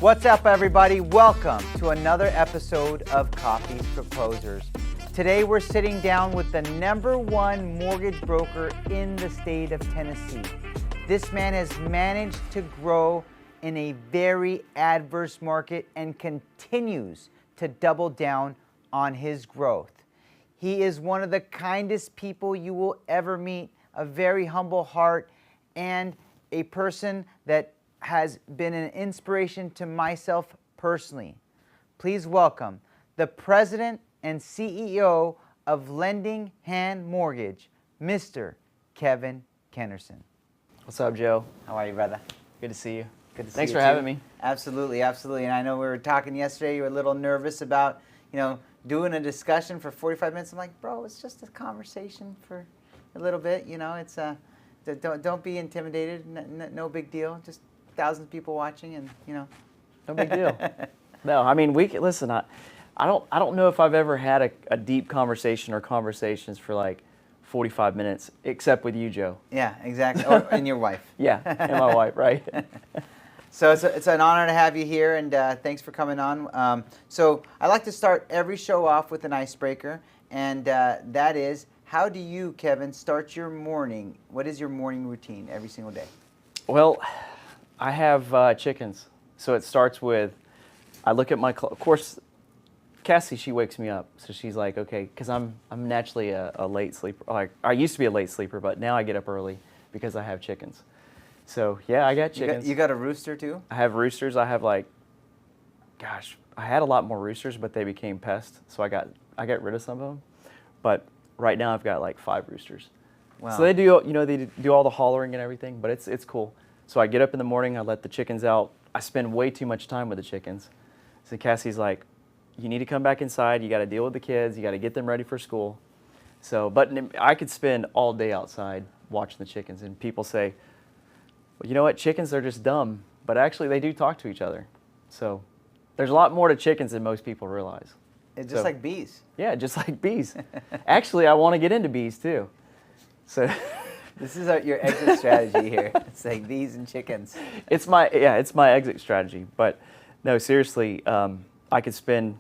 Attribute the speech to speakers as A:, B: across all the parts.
A: What's up, everybody? Welcome to another episode of Coffeez for Closers. Today we're sitting down with the #1 mortgage broker in the state of Tennessee. This man has managed to grow in a very adverse market and continues to double down on his growth. He is one of the kindest people you will ever meet, a very humble heart, and a person that has been an inspiration to myself personally. Please welcome the president and CEO of Lending Hand Mortgage, Mr. Kevin Kenerson.
B: What's up, Joe?
A: How are you, brother?
B: Good to see you.
A: Good to see
B: Thanks
A: you
B: for
A: too.
B: having me.
A: Absolutely, absolutely. And I know we were talking yesterday, you were a little nervous about, doing a discussion for 45 minutes. I'm like, bro, it's just a conversation for a little bit. It's don't be intimidated. No big deal. Just thousands of people watching, and
B: No big deal. No, I mean, listen. I don't know if I've ever had a deep conversation or conversations for like 45 minutes, except with you, Joe.
A: Yeah, exactly. And your wife.
B: Yeah, and my wife, right?
A: So it's an honor to have you here, and thanks for coming on. So I like to start every show off with an icebreaker, and that is, how do you, Kevin, start your morning? What is your morning routine every single day?
B: Well, I have chickens, so it starts with, I look at my clock. Of course, Cassie, she wakes me up, so she's like, okay, because I'm naturally a late sleeper. Like, I used to be a late sleeper, but now I get up early because I have chickens. So yeah, I got chickens.
A: You got a rooster too?
B: I have roosters. I have I had a lot more roosters, but they became pests, so I got rid of some of them. But right now I've got like 5 roosters.
A: Wow.
B: So they do all the hollering and everything, but it's cool. So I get up in the morning, I let the chickens out. I spend way too much time with the chickens. So Cassie's like, you need to come back inside. You got to deal with the kids. You got to get them ready for school. So, but I could spend all day outside watching the chickens, and people say, well, you know what? Chickens are just dumb, but actually they do talk to each other. So there's a lot more to chickens than most people realize.
A: It's just like bees.
B: Yeah, just like bees. Actually, I want to get into bees too. So
A: this is your exit strategy here. It's like bees and chickens.
B: It's my exit strategy. But no, seriously, I could spend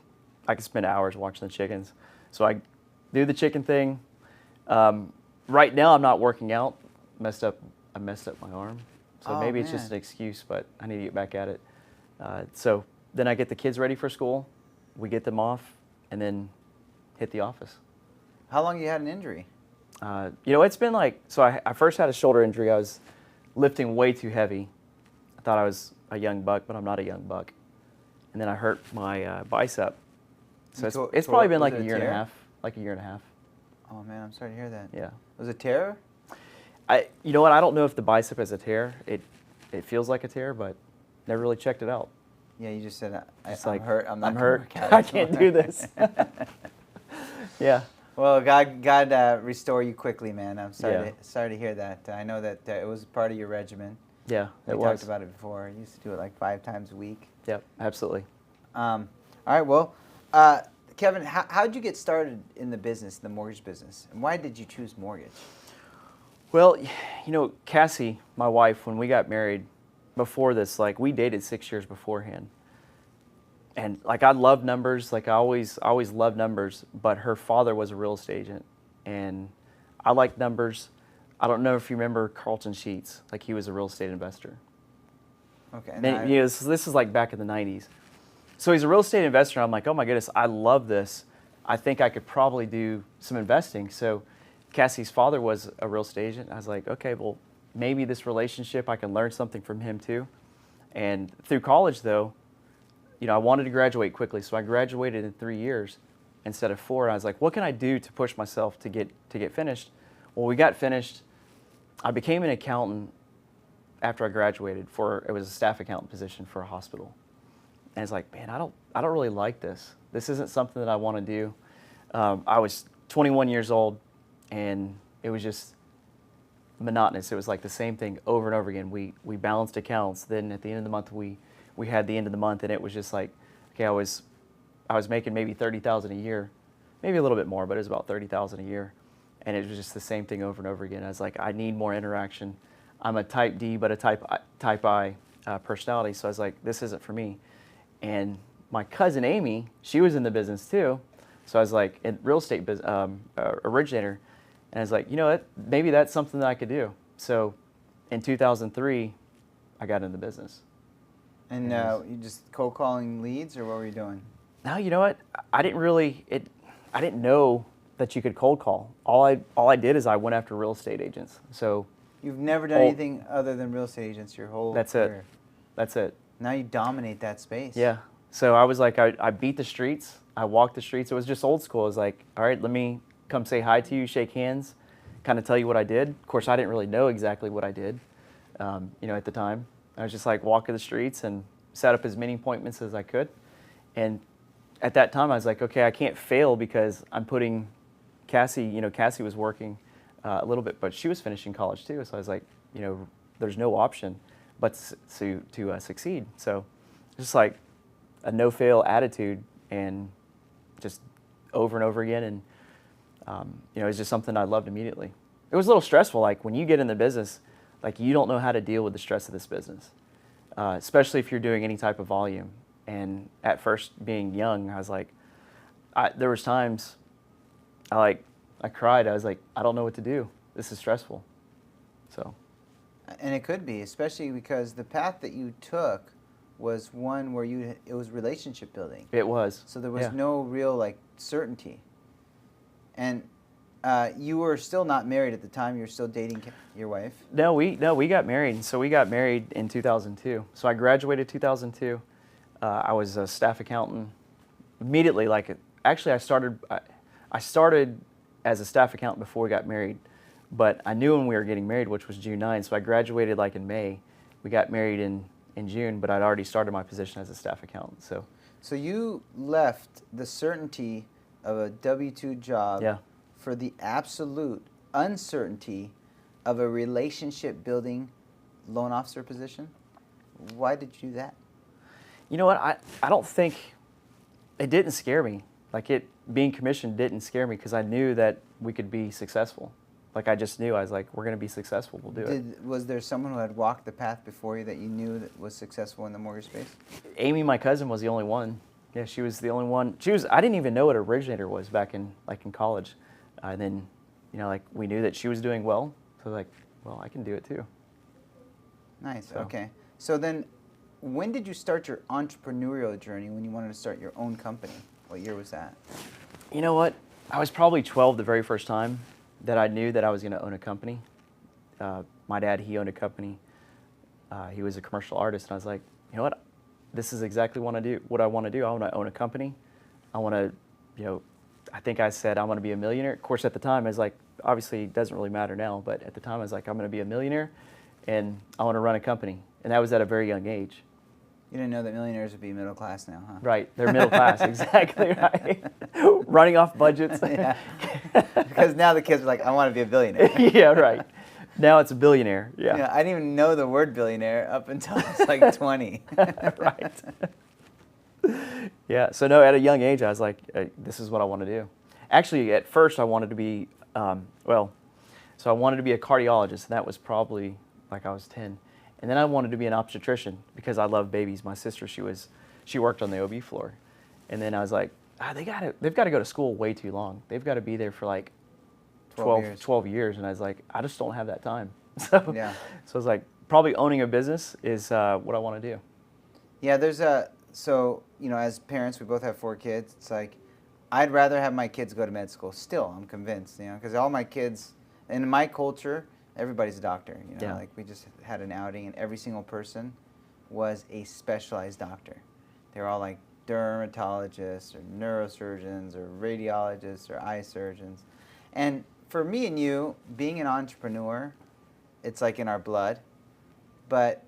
B: hours watching the chickens. So I do the chicken thing. Right now, I'm not working out. I messed up my arm. So maybe it's just an excuse, but I need to get back at it. So then I get the kids ready for school. We get them off, and then hit the office.
A: How long you had an injury?
B: It's been I first had a shoulder injury. I was lifting way too heavy. I thought I was a young buck, but I'm not a young buck. And then I hurt my bicep. So it's probably been like a year and a half.
A: Oh man, I'm sorry to hear that.
B: Yeah.
A: Was it a tear?
B: You know what? I don't know if the bicep is a tear. It feels like a tear, but never really checked it out.
A: Yeah, you just said
B: I'm
A: hurt. I'm
B: hurt. I can't do this. Yeah.
A: Well, God restore you quickly, man. I'm sorry to hear that. I know that it was part of your regimen.
B: Yeah,
A: we talked about it before. You used to do it like 5 times a week.
B: Yep, absolutely.
A: All right. Well, Kevin, how did you get started in the mortgage business, and why did you choose mortgage?
B: Well, Cassie, my wife, when we got married, before this, we dated 6 years beforehand. And I love numbers, I always loved numbers, but her father was a real estate agent, and I like numbers. I don't know if you remember Carlton Sheets, he was a real estate investor.
A: Okay.
B: And this is back in the 90s. So he's a real estate investor, and I'm like, oh my goodness, I love this. I think I could probably do some investing. So Cassie's father was a real estate agent. I was like, okay, well, maybe this relationship, I can learn something from him too. And through college, though, I wanted to graduate quickly, so I graduated in 3 years instead of 4. And I was like, what can I do to push myself to get finished? Well, we got finished. I became an accountant after I graduated. It was a staff accountant position for a hospital. And it's like, man, I don't really like this. This isn't something that I want to do. I was 21 years old, and it was just monotonous. It was like the same thing over and over again. We balanced accounts. Then at the end of the month, we had the end of the month, and it was just like, okay, I was making maybe $30,000 a year, maybe a little bit more, but it was about $30,000 a year, and it was just the same thing over and over again. I was like, I need more interaction. I'm a type D, but a type I personality, so I was like, this isn't for me. And my cousin Amy, she was in the business too. So I was like, a real estate originator. And I was like, you know what, maybe that's something that I could do. So in 2003, I got into the business.
A: And you just cold calling leads, or what were you doing?
B: No, you know what, I didn't know that you could cold call. All I did is I went after real estate agents. So
A: You've never done anything other than real estate agents your whole career.
B: That's it.
A: Now you dominate that space.
B: Yeah. So I was like, I beat the streets. I walked the streets. It was just old school. It was like, all right, let me come say hi to you, shake hands, kind of tell you what I did. Of course, I didn't really know exactly what I did, at the time. I was just like walking the streets and set up as many appointments as I could. And at that time, I was like, okay, I can't fail because I'm putting Cassie, Cassie was working a little bit, but she was finishing college too. So I was like, there's no option but to succeed. So just like a no-fail attitude, and just over and over again. And, it's just something I loved immediately. It was a little stressful. Like when you get in the business, like you don't know how to deal with the stress of this business, especially if you're doing any type of volume. And at first, being young, I was like, there was times I cried. I was like, I don't know what to do. This is stressful. So.
A: And it could be, especially because the path that you took was one where it was relationship building.
B: It was.
A: So there was no real certainty. And you were still not married at the time. You were still dating your wife. No,
B: we got married. So we got married in 2002. So I graduated 2002. I was a staff accountant immediately. Actually, I started as a staff accountant before we got married, but I knew when we were getting married, which was June 9th. So I graduated in May. We got married in June, but I'd already started my position as a staff accountant. So
A: you left the certainty of a W-2 job for the absolute uncertainty of a relationship-building loan officer position? Why did you do that?
B: You know what? I don't think it didn't scare me. Being commissioned didn't scare me because I knew that we could be successful. I just knew. I was like, we're going to be successful. We'll do it.
A: Was there someone who had walked the path before you that you knew that was successful in the mortgage space?
B: Amy, my cousin, was the only one. Yeah, she was the only one. I didn't even know what originator was back in college. And then, we knew that she was doing well. So well, I can do it too.
A: Nice. So. Okay. So then, when did you start your entrepreneurial journey when you wanted to start your own company? What year was that?
B: You know what? I was probably 12 the very first time that I knew that I was going to own a company. My dad, he owned a company. He was a commercial artist, and I was like, you know what? This is exactly what I want to do. I want to own a company. I want to, I think I said I want to be a millionaire. Of course, at the time, I was like, obviously, it doesn't really matter now, but at the time, I was like, I'm going to be a millionaire, and I want to run a company. And that was at a very young age.
A: You didn't know that millionaires would be middle class now, huh?
B: Right, they're middle class, exactly right. Running off budgets.
A: Yeah. Because now the kids are like, I want to be a billionaire.
B: Yeah, right. Now it's a billionaire. Yeah.
A: I didn't even know the word billionaire up until I was 20.
B: Right. Yeah. So no, at a young age, I was like, this is what I want to do. Actually, at first, I wanted to be, so I wanted to be a cardiologist, and that was probably I was 10. And then I wanted to be an obstetrician because I love babies. My sister, she worked on the OB floor. And then I was like, they've got to go to school way too long. They've got to be there for 12 years. And I was like, I just don't have that time. So I was like, probably owning a business is what I want to do.
A: Yeah, as parents, we both have 4 kids. It's like, I'd rather have my kids go to med school. Still, I'm convinced, because all my kids, in my culture, everybody's a doctor, we just had an outing and every single person was a specialized doctor. They were all dermatologists or neurosurgeons or radiologists or eye surgeons. And for me and you, being an entrepreneur, it's in our blood. But,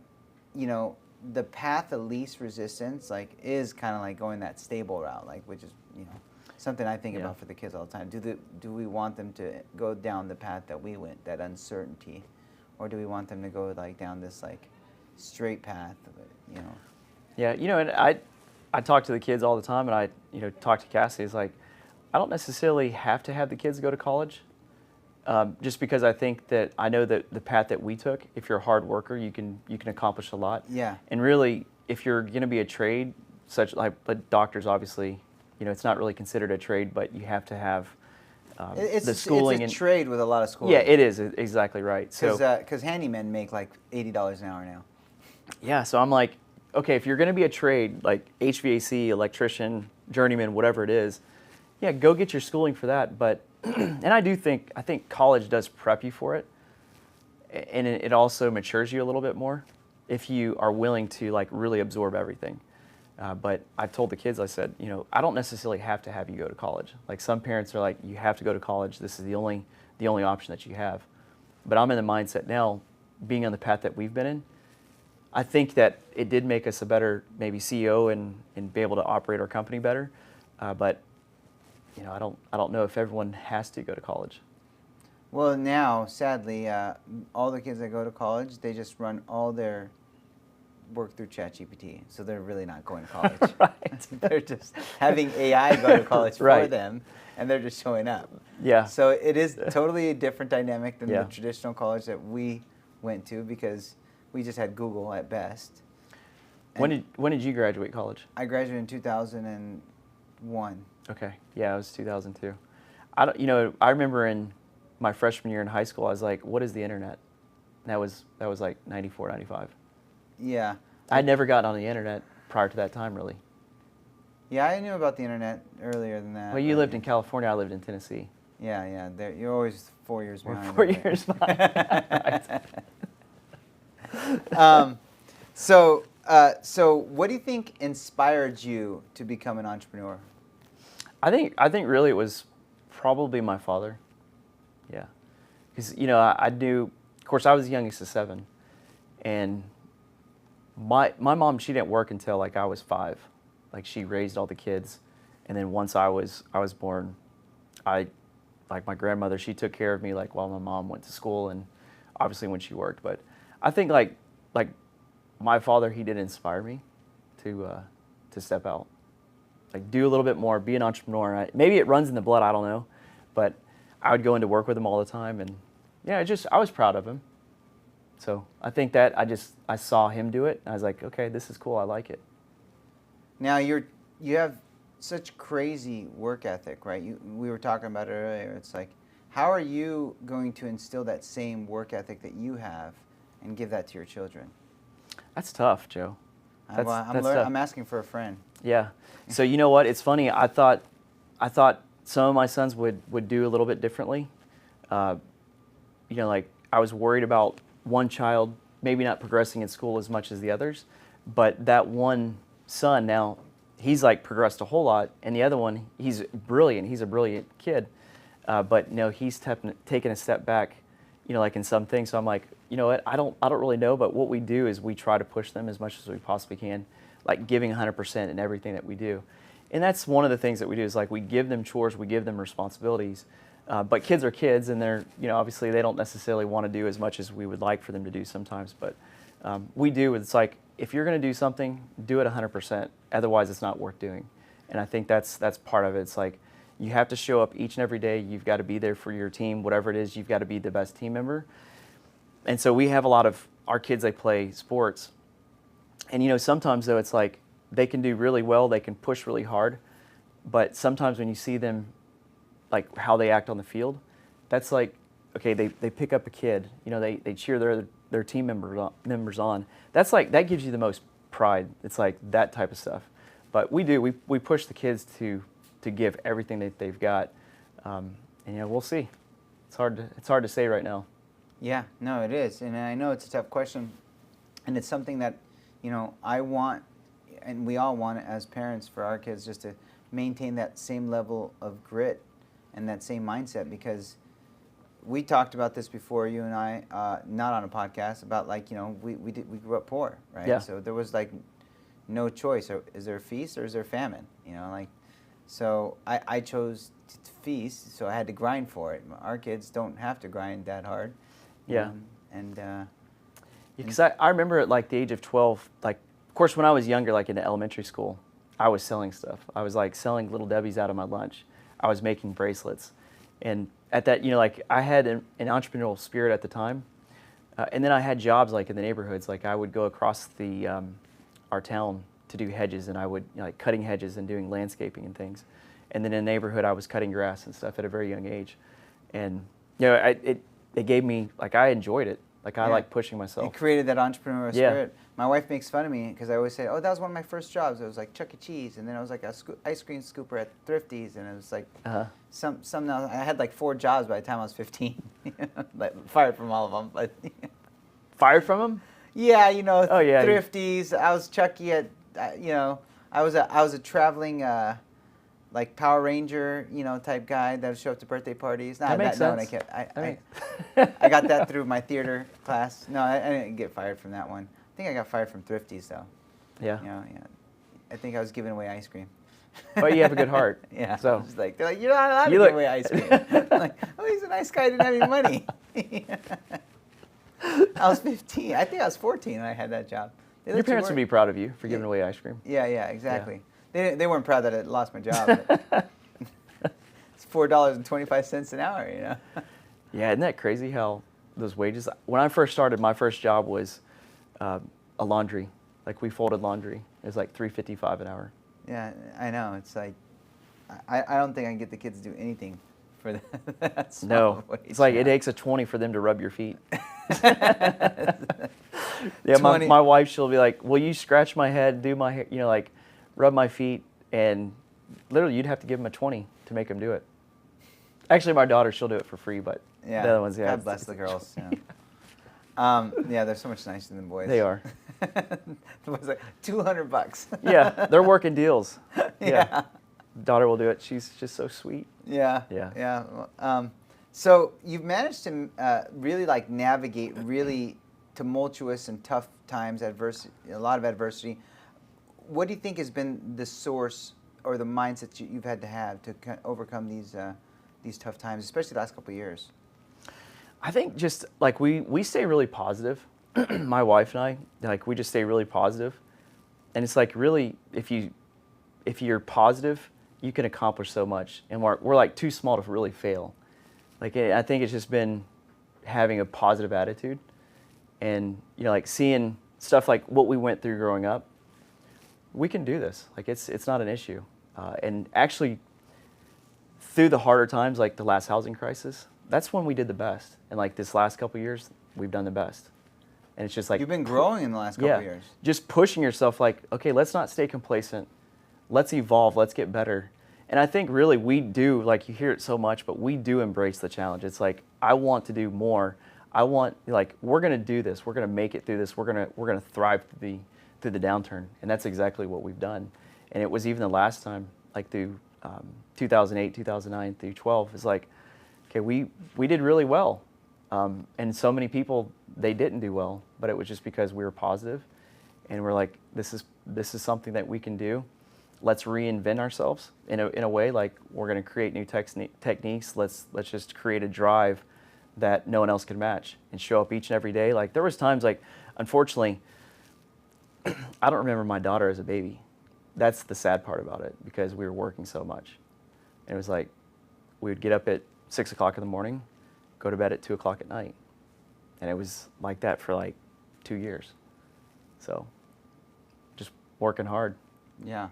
A: the path of least resistance, is kind of going that stable route, which is, something I think about for the kids all the time. Do we want them to go down the path that we went, that uncertainty, or do we want them to go down this straight path?
B: Yeah, and I talk to the kids all the time, and I talk to Cassie. It's I don't necessarily have to have the kids go to college, just because I think that I know that the path that we took. If you're a hard worker, you can accomplish a lot.
A: Yeah.
B: And really, if you're going to be a trade, such like, but doctors obviously, it's not really considered a trade, but you have to have the schooling.
A: It's a trade with a lot of schooling.
B: Yeah, it is exactly right. So
A: because handymen make like $80 an hour now.
B: yeah, so I'm like, okay, if you're going to be a trade like HVAC, electrician, journeyman, whatever it is, yeah, go get your schooling for that. But and I think college does prep you for it, and it also matures you a little bit more if you are willing to like really absorb everything. But I've told the kids, I said, I don't necessarily have to have you go to college. Like some parents are like, you have to go to college. This is the only option that you have. But I'm in the mindset now, being on the path that we've been in, I think that it did make us a better maybe CEO and be able to operate our company better. But I don't know if everyone has to go to college.
A: Well, now, sadly, all the kids that go to college, they just run all their work through ChatGPT, so they're really not going to college.
B: Right.
A: They're just having AI go to college for them, and they're just showing up.
B: Yeah.
A: So it is totally a different dynamic than
B: Yeah.
A: the traditional college that we went to, because we just had Google at best. And
B: When did you graduate college?
A: I graduated in 2001.
B: Okay. Yeah, it was 2002. I remember in my freshman year in high school, I was like, what is the internet? And that was like 94, 95.
A: Yeah.
B: I'd never gotten on the internet prior to that time, really.
A: Yeah, I knew about the internet earlier than that.
B: Well, you lived in California, I lived in Tennessee.
A: Yeah. You're always 4 years
B: We're
A: behind.
B: 4 years behind.
A: Right. So what do you think inspired you to become an entrepreneur?
B: I think really it was probably my father. Yeah. Because, I knew, of course, I was the youngest of 7. And my mom, she didn't work until like I was 5. Like she raised all the kids. And then once I was born, like my grandmother, she took care of me like while my mom went to school and obviously when she worked. But I think like my father, he did inspire me to step out. Like do a little bit more, be an entrepreneur. Maybe it runs in the blood, I don't know. But I would go into work with him all the time, and yeah, I was proud of him. So I think that I saw him do it, and I was like, okay, this is cool, I like it.
A: Now you have such crazy work ethic, right? We were talking about it earlier. It's like, how are you going to instill that same work ethic that you have and give that to your children?
B: That's tough, Joe. That's tough.
A: I'm asking for a friend.
B: Yeah. So you know what? It's funny. I thought some of my sons would do a little bit differently. Like I was worried about one child maybe not progressing in school as much as the others, but that one son now, he's like progressed a whole lot, and the other one, he's brilliant. He's a brilliant kid, but he's taken a step back, like in some things. So I'm like, you know what? I don't really know, but what we do is we try to push them as much as we possibly can, like giving 100% in everything that we do. And that's one of the things that we do is like we give them chores, we give them responsibilities. But kids are kids, and they're, obviously they don't necessarily want to do as much as we would like for them to do sometimes. But we do. It's like, if you're going to do something, do it 100%. Otherwise, it's not worth doing. And I think that's part of it. It's like, you have to show up each and every day. You've got to be there for your team, whatever it is. You've got to be the best team member. And so we have a lot of our kids, they play sports. And, sometimes, though, it's like they can do really well. They can push really hard. But sometimes when you see them, like how they act on the field, that's like, okay, they pick up a kid, they cheer their team members on. That's like, that gives you the most pride. It's like that type of stuff. But we push the kids to give everything that they've got, and we'll see. It's hard to say right now.
A: Yeah, no, it is, and I know it's a tough question, and it's something that I want, and we all want it as parents for our kids, just to maintain that same level of grit and that same mindset, because we talked about this before, you and I, not on a podcast, about like, we grew up poor, right?
B: Yeah.
A: So there was like no choice. Is there a feast or is there famine? So I chose to feast, so I had to grind for it. Our kids don't have to grind that hard.
B: Yeah.
A: Because
B: I remember at like the age of 12, like, of course, when I was younger, like in elementary school, I was selling stuff. I was like selling Little Debbie's out of my lunch. I was making bracelets. And at that, like I had an entrepreneurial spirit at the time. And then I had jobs like in the neighborhoods. Like I would go across our town to do hedges, and I would like cutting hedges and doing landscaping and things. And then in the neighborhood, I was cutting grass and stuff at a very young age. And it gave me, like, I enjoyed it. Like, I like pushing myself.
A: It created that entrepreneurial spirit. My wife makes fun of me because I always say, oh, that was one of my first jobs. It was like Chuck E. Cheese, and then I was like a ice cream scooper at Thrifty's, and it was like I had like 4 jobs by the time I was 15. Like, fired from all of them. But
B: Fired from them?
A: Yeah,
B: Oh, yeah.
A: Thrifty's. I was Chucky at, I was a traveling like Power Ranger, type guy that would show up to birthday parties.
B: That makes sense.
A: I got that through my theater class. No, I didn't get fired from that one. I think I got fired from Thrifty's though.
B: Yeah.
A: I think I was giving away ice cream.
B: But you have a good heart.
A: Yeah.
B: So
A: they're like, you're not allowed to give away ice cream. I'm like, oh, he's a nice guy. Didn't have any money. I was 15. I think I was 14 when I had that job.
B: Your parents would be proud of you for giving away ice cream.
A: Yeah, exactly. Yeah. They weren't proud that I lost my job. It's $4.25 an hour,
B: Yeah, isn't that crazy how those wages? When I first started, my first job was a laundry. Like, we folded laundry. It was like $3.55 an hour.
A: Yeah, I know. It's like, I don't think I can get the kids to do anything for that small wage.
B: It's like it takes a 20 for them to rub your feet. Yeah, my wife, she'll be like, "Will you scratch my head, do my hair, like rub my feet?" And literally, you'd have to give them a 20 to make them do it. Actually, my daughter, she'll do it for free, but the other ones,
A: God bless the girls. They're so much nicer than boys.
B: They are.
A: The boys like $200.
B: Yeah, they're working deals. Yeah. Daughter will do it. She's just so sweet.
A: Yeah. So you've managed to really like navigate really tumultuous and tough times, a lot of adversity. What do you think has been the source or the mindset you've had to have to overcome these tough times, especially the last couple of years?
B: I think just like we stay really positive. My wife and I, like, we just stay really positive. And it's like, really, if you're positive, you can accomplish so much. And we're like too small to really fail. Like, I think it's just been having a positive attitude and, like, seeing stuff like what we went through growing up. We can do this. Like, it's not an issue. And actually, through the harder times, like the last housing crisis, that's when we did the best. And like this last couple of years, we've done the best. And it's just like,
A: you've been growing in the last couple of years.
B: Just pushing yourself, like, okay, let's not stay complacent. Let's evolve. Let's get better. And I think really we do, like, you hear it so much, but we do embrace the challenge. It's like, I want to do more. I want, like, we're going to do this. We're going to make it through this. We're going to thrive through the downturn. And that's exactly what we've done. And it was even the last time, like through 2008, 2009, through 12, it's like, okay, we did really well. And so many people, they didn't do well, but it was just because we were positive. And we're like, this is something that we can do. Let's reinvent ourselves in a way. Like, we're going to create new techniques. Let's just create a drive that no one else can match and show up each and every day. Like, there was times, like, unfortunately, I don't remember my daughter as a baby. That's the sad part about it, because we were working so much. And it was like, we would get up at 6 o'clock in the morning, go to bed at 2 o'clock at night. And it was like that for like 2 years. So just working hard.
A: Yeah.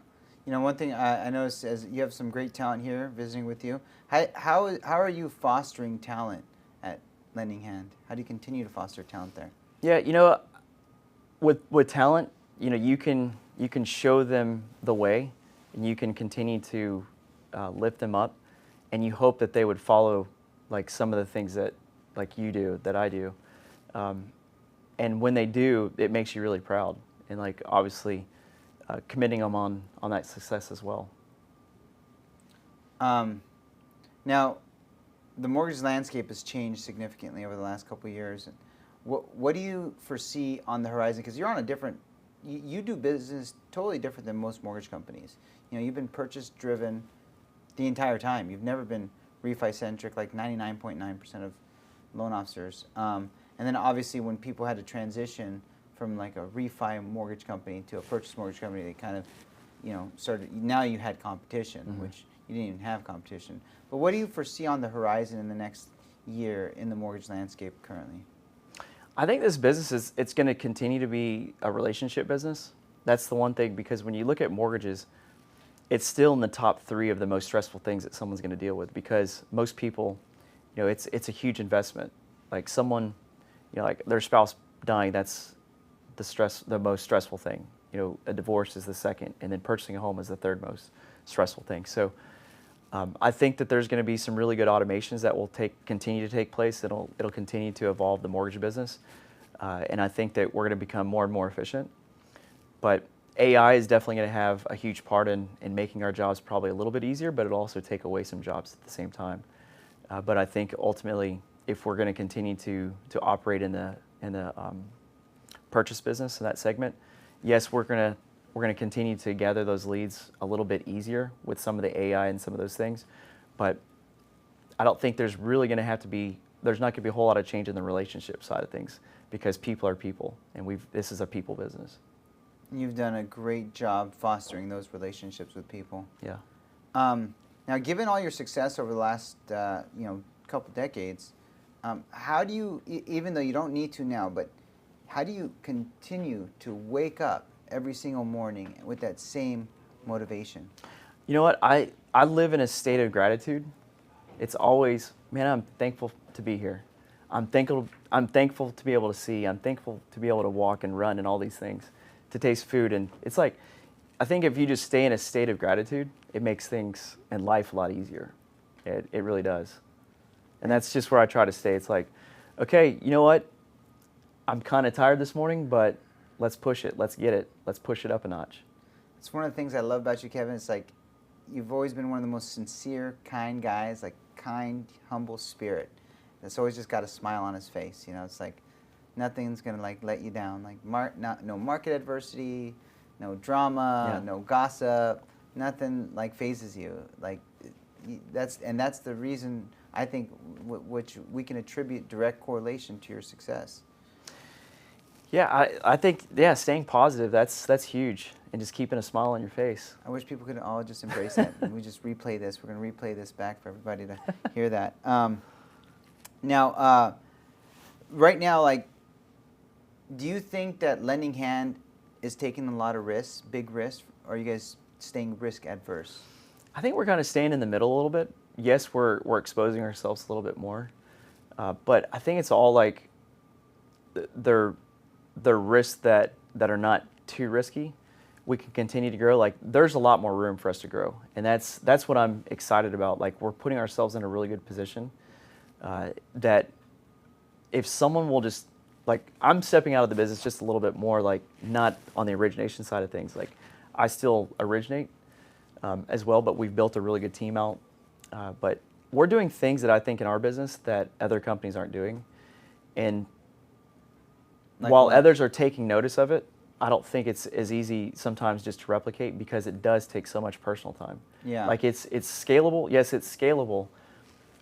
A: One thing I noticed is you have some great talent here visiting with you. How are you fostering talent at Lending Hand? How do you continue to foster talent there?
B: Yeah, with talent, you can show them the way, and you can continue to lift them up, and you hope that they would follow like some of the things that like you do, that I do. And when they do, it makes you really proud, and like obviously commending them on that success as well.
A: Now, the mortgage landscape has changed significantly over the last couple of years. What do you foresee on the horizon? Because you're on a different, you do business totally different than most mortgage companies. You've been purchase-driven the entire time. You've never been refi-centric like 99.9% of loan officers. And then obviously when people had to transition from like a refi mortgage company to a purchase mortgage company, they kind of, started, now you had competition, which you didn't even have competition. But what do you foresee on the horizon in the next year in the mortgage landscape currently?
B: I think this business it's going to continue to be a relationship business. That's the one thing, because when you look at mortgages, it's still in the top 3 of the most stressful things that someone's going to deal with, because most people, it's a huge investment. Like someone, like their spouse dying, that's the most stressful thing. A divorce is the second, and then purchasing a home is the third most stressful thing. So I think that there's going to be some really good automations that will continue to take place. It'll continue to evolve the mortgage business, and I think that we're going to become more and more efficient. But AI is definitely going to have a huge part in making our jobs probably a little bit easier, but it'll also take away some jobs at the same time. But I think ultimately, if we're going to continue to operate in the purchase business in that segment, yes, we're going to continue to gather those leads a little bit easier with some of the AI and some of those things. But I don't think there's really going to have to be, there's not going to be a whole lot of change in the relationship side of things, because people are people, and this is a people business.
A: You've done a great job fostering those relationships with people.
B: Yeah.
A: Now, given all your success over the last couple decades, how do you, even though you don't need to now, but how do you continue to wake up every single morning with that same motivation?
B: You know what? I live in a state of gratitude. It's always, man, I'm thankful to be here. I'm thankful to be able to see. I'm thankful to be able to walk and run and all these things, to taste food. And it's like, I think if you just stay in a state of gratitude, it makes things in life a lot easier. It really does. And that's just where I try to stay. It's like, okay, you know what? I'm kind of tired this morning, but let's push it. Let's get it. Let's push it up a notch.
A: It's one of the things I love about you, Kevin. It's like you've always been one of the most sincere, kind guys, like kind, humble spirit. That's always just got a smile on his face. It's like nothing's going to like let you down. Like no market adversity, no drama, no gossip, nothing like phases you. Like that's the reason I think which we can attribute direct correlation to your success.
B: Yeah, I think staying positive, that's huge, and just keeping a smile on your face.
A: I wish people could all just embrace that. And we just replay this. We're going to replay this back for everybody to hear that. Now, right now, like, do you think that Lending Hand is taking a lot of risks, big risks, or are you guys staying risk adverse?
B: I think we're kind of staying in the middle a little bit. Yes, we're exposing ourselves a little bit more, but I think it's all like the risks that are not too risky. We can continue to grow. Like, there's a lot more room for us to grow, and that's what I'm excited about. Like, we're putting ourselves in a really good position. That if someone will just, like, I'm stepping out of the business just a little bit more, like, not on the origination side of things. Like, I still originate as well, but we've built a really good team out. But we're doing things that I think in our business that other companies aren't doing. And like while others are taking notice of it, I don't think it's as easy sometimes just to replicate, because it does take so much personal time.
A: Yeah.
B: Like, it's scalable. Yes, it's scalable,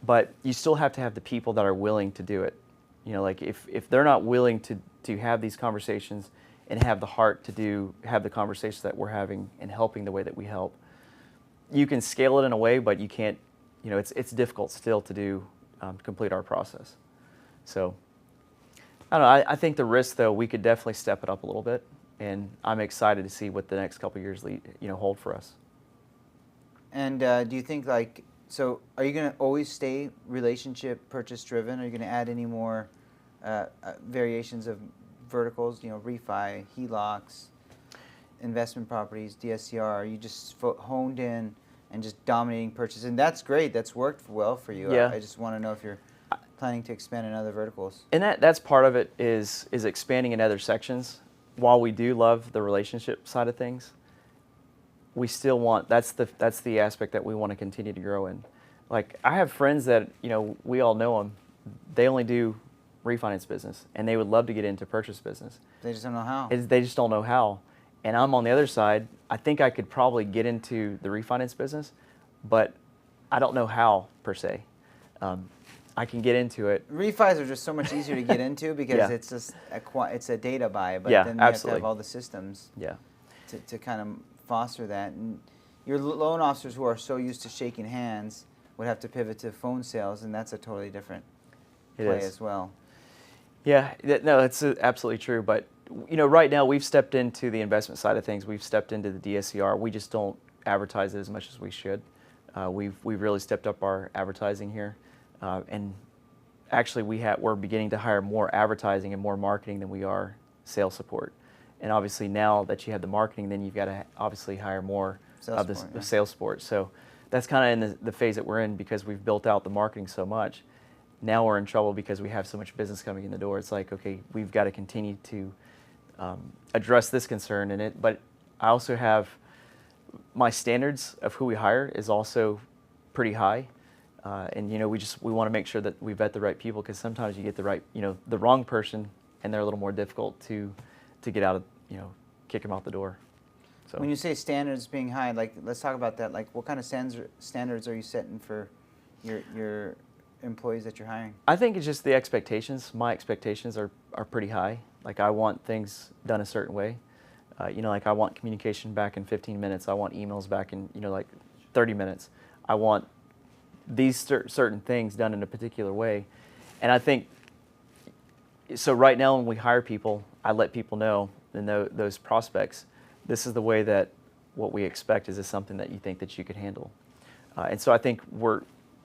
B: but you still have to have the people that are willing to do it. Like if they're not willing to have these conversations and have the heart to have the conversations that we're having and helping the way that we help, you can scale it in a way, but you can't, it's difficult still to complete our process. So, I don't know, I think the risk, though, we could definitely step it up a little bit, and I'm excited to see what the next couple of years hold for us.
A: And do you think, like, so are you going to always stay relationship purchase driven? Are you going to add any more variations of verticals, refi, HELOCs, investment properties, DSCR? Are you just honed in and just dominating purchase? And that's great. That's worked well for you.
B: Yeah.
A: I just want to know if you're planning to expand in other verticals.
B: And that's part of it is expanding in other sections. While we do love the relationship side of things, we still want, that's the aspect that we want to continue to grow in. Like, I have friends that, we all know them, they only do refinance business, and they would love to get into purchase business.
A: They just don't know how.
B: They just don't know how. And I'm on the other side. I think I could probably get into the refinance business, but I don't know how, per se. I can get into it.
A: Refis are just so much easier to get into because
B: Yeah.
A: it's just it's a data buy, but
B: Yeah,
A: then you have to
B: absolutely.
A: have all the systems
B: Yeah.
A: to kind of foster that. And your loan officers who are so used to shaking hands would have to pivot to phone sales, and that's a totally different play as well.
B: Yeah, no, it's absolutely true. But right now we've stepped into the investment side of things. We've stepped into the DSCR. We just don't advertise it as much as we should. We've really stepped up our advertising here, and actually we're beginning to hire more advertising and more marketing than we are sales support. And obviously now that you have the marketing, then you've got to obviously hire more of the sales support. So that's kind of in the phase that we're in because we've built out the marketing so much. Now we're in trouble because we have so much business coming in the door. It's like, okay, we've got to continue to address this concern in it. But I also have my standards of who we hire is also pretty high. And we want to make sure that we vet the right people because sometimes you get the wrong person and they're a little more difficult to get out of, kick them out the door. So
A: when you say standards being high, like let's talk about that. Like what kind of standards are you setting for your employees that you're hiring?
B: I think it's just the expectations. My expectations are pretty high. Like I want things done a certain way. Like I want communication back in 15 minutes. I want emails back in, like 30 minutes. I want these certain things done in a particular way. And I think, so right now when we hire people, I let people know, and those prospects, this is the way that what we expect. Is this something that you think that you could handle? And so I think we're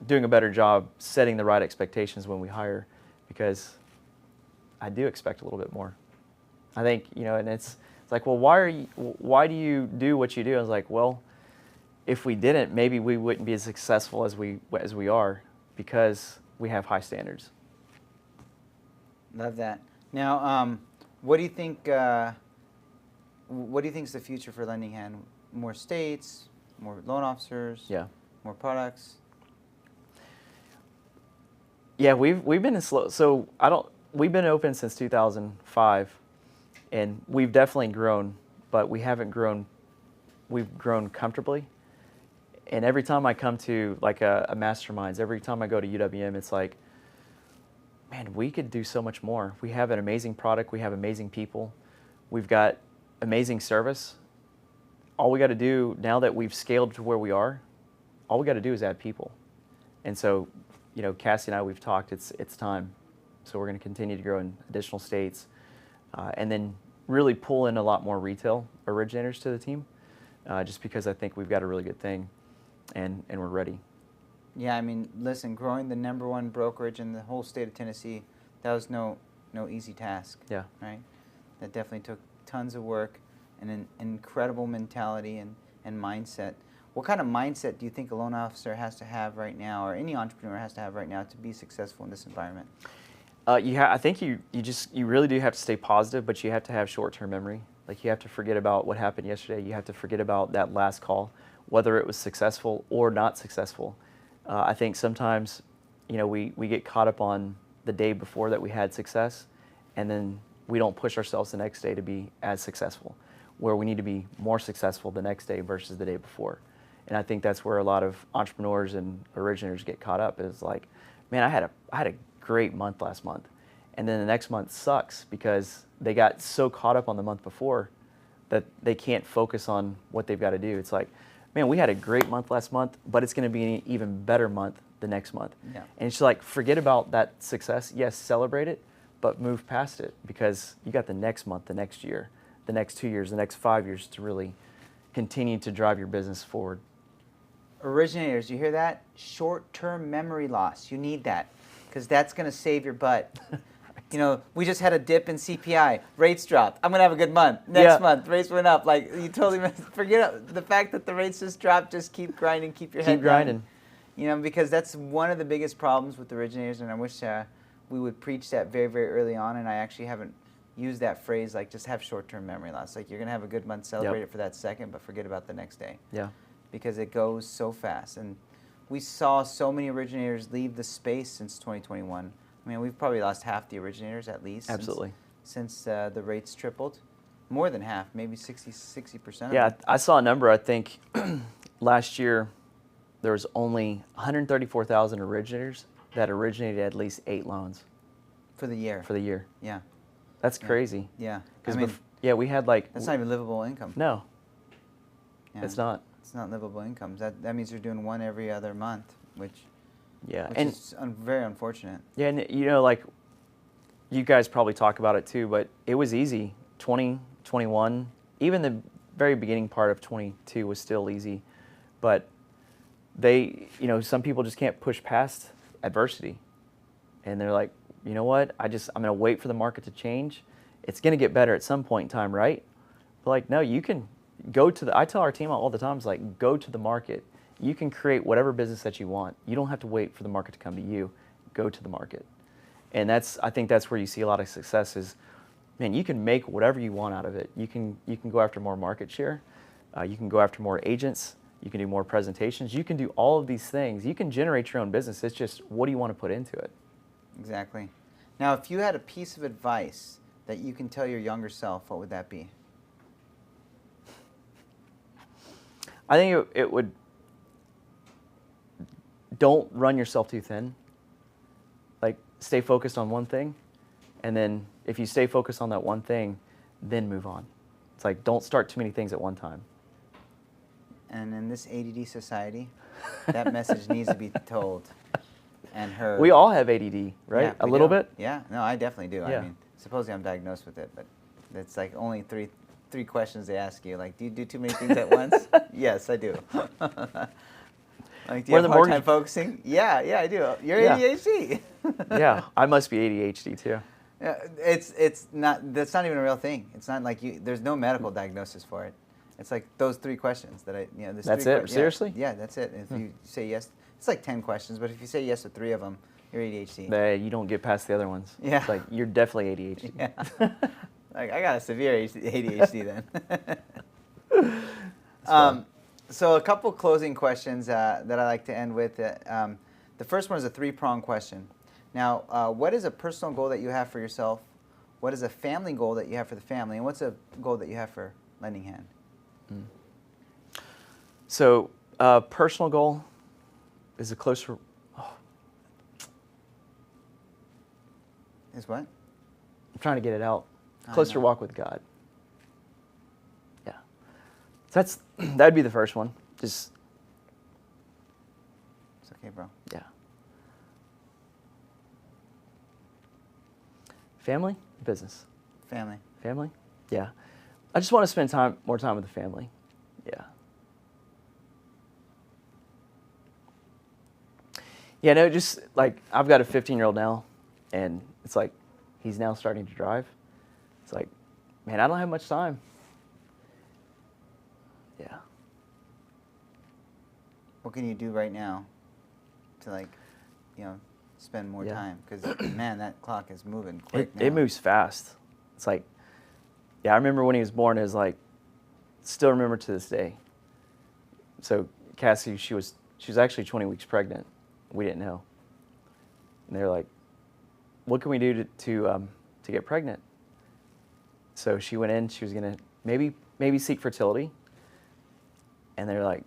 B: doing a better job setting the right expectations when we hire, because I do expect a little bit more. I think, and it's like, well, why do you do what you do? I was like, well, if we didn't, maybe we wouldn't be as successful as we are because we have high standards.
A: Love that. Now, what do you think? What do you think is the future for Lending Hand? More states, more loan officers,
B: Yeah.
A: more products.
B: Yeah, we've been in slow. So we've been open since 2005, and we've definitely grown, but we haven't grown. We've grown comfortably. And every time I come to like a masterminds, every time I go to UWM, it's like, man, we could do so much more. We have an amazing product. We have amazing people. We've got amazing service. All we got to do now that we've scaled to where we are, all we got to do is add people. And so, Cassie and I, we've talked. It's time. So we're going to continue to grow in additional states, and then really pull in a lot more retail originators to the team, just because I think we've got a really good thing, and we're ready.
A: Yeah, I mean, listen, growing the #1 brokerage in the whole state of Tennessee, that was no easy task.
B: Yeah.
A: Right? That definitely took tons of work and an incredible mentality and mindset. What kind of mindset do you think a loan officer has to have right now, or any entrepreneur has to have right now, to be successful in this environment?
B: I think you really do have to stay positive, but you have to have short-term memory. Like you have to forget about what happened yesterday. You have to forget about that last call, whether it was successful or not successful. I think sometimes, we get caught up on the day before that we had success, and then we don't push ourselves the next day to be as successful, where we need to be more successful the next day versus the day before. And I think that's where a lot of entrepreneurs and originators get caught up. Is like, man, I had a great month last month, and then the next month sucks because they got so caught up on the month before that they can't focus on what they've got to do. It's like, man, we had a great month last month, but it's going to be an even better month the next month.
A: Yeah.
B: And it's like, forget about that success. Yes, celebrate it, but move past it, because you got the next month, the next year, the next 2 years, the next 5 years to really continue to drive your business forward.
A: Originators, you hear that? Short-term memory loss. You need that, because that's going to save your butt. We just had a dip in CPI. Rates dropped. I'm going to have a good month. Next month, rates went up. Like, you totally forget the fact that the rates just dropped. Just keep grinding. Keep your head down.
B: Keep grinding.
A: Because that's one of the biggest problems with originators, and I wish we would preach that very, very early on, and I actually haven't used that phrase, like just have short-term memory loss. Like, you're going to have a good month, celebrate it for that second, but forget about the next day.
B: Yeah. Because
A: it goes so fast. And we saw so many originators leave the space since 2021. I mean, we've probably lost half the originators at least.
B: Absolutely.
A: Since the rates tripled. More than half, maybe 60%.
B: Yeah, I saw a number. I think last year there was only 134,000 originators that originated at least 8 loans.
A: For the year.
B: For the year.
A: Yeah.
B: That's crazy.
A: Yeah.
B: Because we had like...
A: That's not even livable income.
B: No.
A: Yeah.
B: It's not.
A: It's not livable incomes. That means you're doing one every other month, which is very unfortunate.
B: Yeah, and like you guys probably talk about it too, but it was easy 20, 21, even the very beginning part of 22 was still easy, but some people just can't push past adversity, and they're like, you know what, I'm going to wait for the market to change. It's going to get better at some point in time, right? But like, no, you can go to I tell our team all the time, it's like, go to the market. You can create whatever business that you want. You don't have to wait for the market to come to you. Go to the market. And I think that's where you see a lot of success is, man, you can make whatever you want out of it. You can go after more market share. You can go after more agents. You can do more presentations. You can do all of these things. You can generate your own business. It's just, what do you want to put into it?
A: Exactly. Now, if you had a piece of advice that you can tell your younger self, what would that be?
B: I think it would, don't run yourself too thin. Like, stay focused on one thing, and then if you stay focused on that one thing, then move on. It's like, don't start too many things at one time.
A: And in this ADD society, that message needs to be told and heard.
B: We all have ADD, right?
A: Yeah,
B: a little bit?
A: Yeah, no, I definitely do.
B: Yeah.
A: I mean, supposedly I'm diagnosed with it, but it's like only three questions they ask you. Like, do you do too many things at once? Yes, I do. Like, do you have a hard time focusing? Yeah, I do. You're ADHD.
B: Yeah, I must be ADHD too.
A: Yeah, it's not. That's not even a real thing. It's not like there's no medical diagnosis for it. It's like those three questions that
B: That's it? Seriously?
A: Yeah, that's it. If you say yes, it's like 10 questions, but if you say yes to 3 of them, you're ADHD.
B: You don't get past the other ones.
A: Yeah.
B: It's like, you're definitely ADHD.
A: Yeah. Like, I got a severe ADHD then. So a couple closing questions that I like to end with. The first one is a 3-pronged question. Now, what is a personal goal that you have for yourself? What is a family goal that you have for the family? And what's a goal that you have for Lending Hand?
B: So, personal goal is a closer...
A: Is what?
B: I'm trying to get it out. Closer walk with God. Yeah. So that'd be the first one. Just...
A: It's okay, bro.
B: Yeah. Family? Business?
A: Family.
B: Family? Yeah. I just want to spend more time with the family. Yeah. Yeah, no, just like, I've got a 15-year-old now, and it's like, he's now starting to drive. It's like, man, I don't have much time. Yeah.
A: What can you do right now to, like, spend more time? Because, man, that clock is moving quick now.
B: It moves fast. It's like, yeah, I remember when he was born, it was like, still remember to this day. So Cassie, she was actually 20 weeks pregnant. We didn't know. And they were like, what can we do to get pregnant? So she went in, she was gonna maybe seek fertility. And they were like,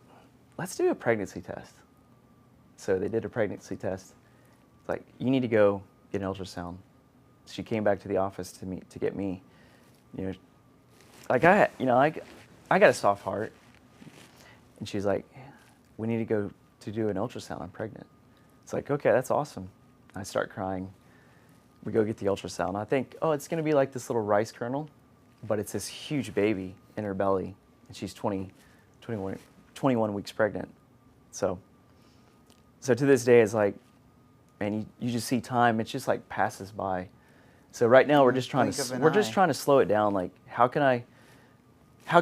B: let's do a pregnancy test. So they did a pregnancy test. It's like, you need to go get an ultrasound. She came back to the office to get me. Like I got a soft heart. And she's like, we need to go to do an ultrasound. I'm pregnant. It's like, okay, that's awesome. I start crying. We go get the ultrasound. I think, it's going to be like this little rice kernel, but it's this huge baby in her belly, and she's 21 weeks pregnant. So to this day, it's like, man, you just see time. It just like passes by. So right now we're just trying to slow it down. Like, how can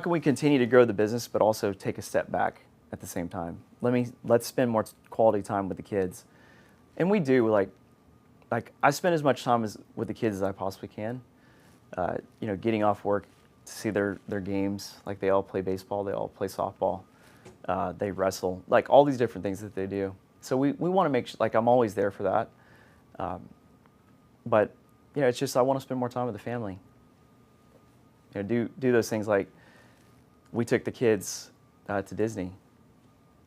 B: we continue to grow the business, but also take a step back at the same time? Let's spend more quality time with the kids. And we do, like I spend as much time with the kids as I possibly can. Getting off work to see their games. Like, they all play baseball, they all play softball, they wrestle, like all these different things that they do. So we want to make sure, like, I'm always there for that. But it's just, I want to spend more time with the family. Do those things. Like, we took the kids to Disney,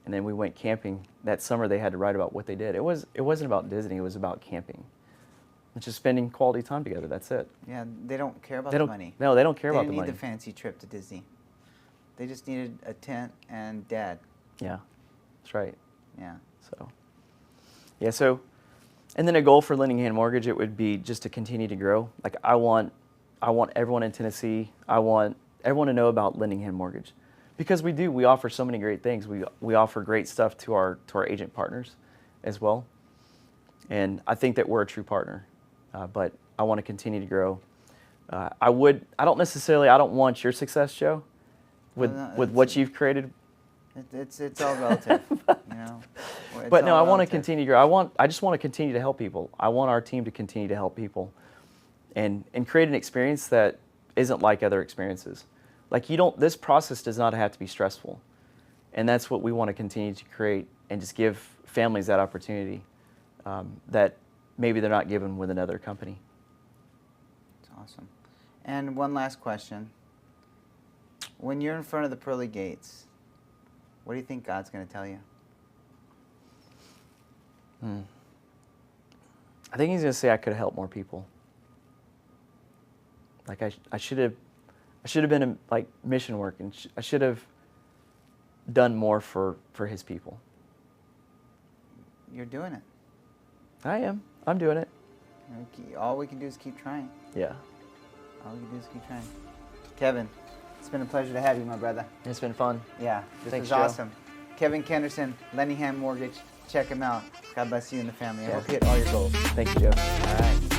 B: and then we went camping. That summer they had to write about what they did. It wasn't about Disney, it was about camping. It's just spending quality time together, that's it.
A: Yeah, they don't care about the money.
B: No, they don't care about the money.
A: They didn't need the fancy trip to Disney. They just needed a tent and dad.
B: Yeah, that's right.
A: Yeah.
B: So, and then a goal for Lending Hand Mortgage, it would be just to continue to grow. Like, I want I want everyone in Tennessee, I want everyone to know about Lending Hand Mortgage. Because we offer so many great things. We offer great stuff to our agent partners as well. And I think that we're a true partner. But I want to continue to grow. I don't want your success, Joe, with what you've created.
A: It's all relative, you know.
B: But no, I want to continue to grow. I just want to continue to help people. I want our team to continue to help people, and create an experience that isn't like other experiences. Like this process does not have to be stressful, and that's what we want to continue to create, and just give families that opportunity that maybe they're not given with another company.
A: That's awesome. And one last question: when you're in front of the pearly gates, what do you think God's going to tell you?
B: I think He's going to say I could have helped more people. Like I should have been in like mission work, and I should have done more for His people.
A: You're doing it.
B: I am. I'm doing it.
A: All we can do is keep trying.
B: Yeah.
A: All we can do is keep trying. Kevin, it's been a pleasure to have you, my brother.
B: It's been fun.
A: Yeah, this
B: Thanks,
A: was
B: Joe.
A: awesome. Kevin Kenerson, Lending Hand Mortgage. Check him out. God bless you and the family. I hope you hit all your goals.
B: Thank you, Joe.
A: All right.